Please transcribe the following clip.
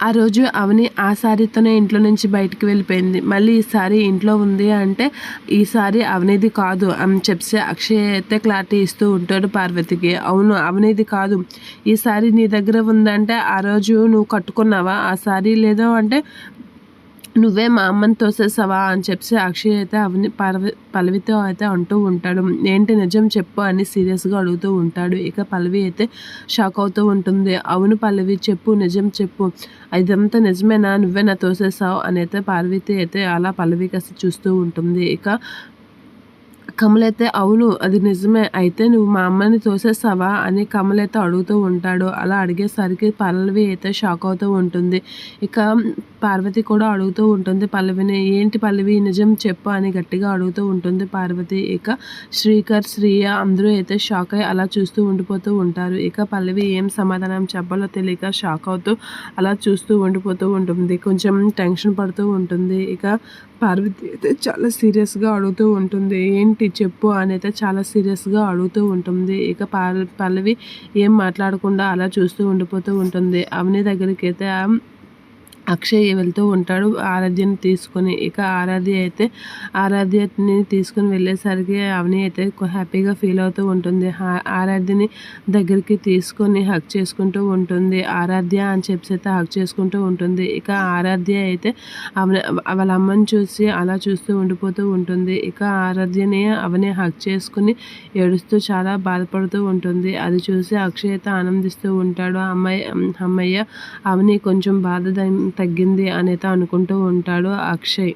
ఆ రోజు అవని ఆ సారీతోనే ఇంట్లో నుంచి బయటికి వెళ్ళిపోయింది. మళ్ళీ ఈ సారీ ఇంట్లో ఉంది అంటే ఈ సారీ అవనిది కాదు అని చెప్పి అక్షయ్ అయితే క్లారిటీ ఇస్తూ ఉంటాడు పార్వతికి. అవును అవనిది కాదు, ఈ సారీ నీ దగ్గర ఉందంటే ఆ రోజు నువ్వు కట్టుకున్నావా ఆ సారీ, లేదు అంటే నువ్వే మా అమ్మని తోసేసావా అని చెప్పి అక్షయ్ అయితే అవని పల్లవితో అయితే అంటూ ఉంటాడు. ఏంటి నిజం చెప్పు అని సీరియస్గా అడుగుతూ ఉంటాడు. ఇక పల్లవి అయితే షాక్ అవుతూ ఉంటుంది. అవును పల్లవి చెప్పు, నిజం చెప్పు, ఇదంతా నిజమేనా, నువ్వేనా తోసేసావు అని అయితే పార్వతి అయితే అలా పల్లవి కాస్త చూస్తూ ఉంటుంది. ఇక కమలైతే అవును అది నిజమే, అయితే నువ్వు మా అమ్మని తోసేసావా అని కమలైతే అడుగుతూ ఉంటాడు. అలా అడిగేసరికి పల్లవి అయితే షాక్ అవుతూ ఉంటుంది. ఇక పార్వతి కూడా అడుగుతూ ఉంటుంది పల్లవిని, ఏంటి పల్లవి నిజం చెప్పు అని గట్టిగా అడుగుతూ ఉంటుంది పార్వతి. ఇక శ్రీకర్, శ్రీయ అందరూ అయితే షాక్ అయ్యి అలా చూస్తూ ఉండిపోతూ ఉంటారు. ఇక పల్లవి ఏం సమాధానం చెప్పాలో తెలియక షాక్ అవుతూ అలా చూస్తూ ఉండిపోతూ ఉంటుంది. కొంచెం టెన్షన్ పడుతూ ఉంటుంది. ఇక పార్వతి అయితే చాలా సీరియస్గా అడుగుతూ ఉంటుంది. ఏంటి చెప్పు అని అయితే చాలా సీరియస్గా అడుగుతూ ఉంటుంది. ఇక పల్లవి ఏం మాట్లాడకుండా అలా చూస్తూ ఉండిపోతూ ఉంటుంది. అవని దగ్గరికి అయితే అక్షయ్ వెళ్తూ ఉంటాడు ఆరాధ్యని తీసుకొని. ఇక ఆరాధ్యని తీసుకొని వెళ్ళేసరికి అవని అయితే హ్యాపీగా ఫీల్ అవుతూ ఉంటుంది. ఆరాధ్యని దగ్గరికి తీసుకొని హగ్ చేసుకుంటూ ఉంటుంది. ఆరాధ్య అని చెప్పి అయితే హగ్ చేసుకుంటూ ఉంటుంది. ఇక ఆరాధ్య అయితే వాళ్ళ అమ్మని చూసి అలా చూస్తూ ఉండిపోతూ ఉంటుంది. ఇక ఆరాధ్యని అవని హగ్ చేసుకుని ఏడుస్తూ చాలా బాధపడుతూ ఉంటుంది. అది చూసి అక్షయ్ అయితే ఆనందిస్తూ ఉంటాడు. అమ్మయ్య అవని కొంచెం బాధ తగ్గింది అని అయితే అనుకుంటూ ఉంటాడు అక్షయ్.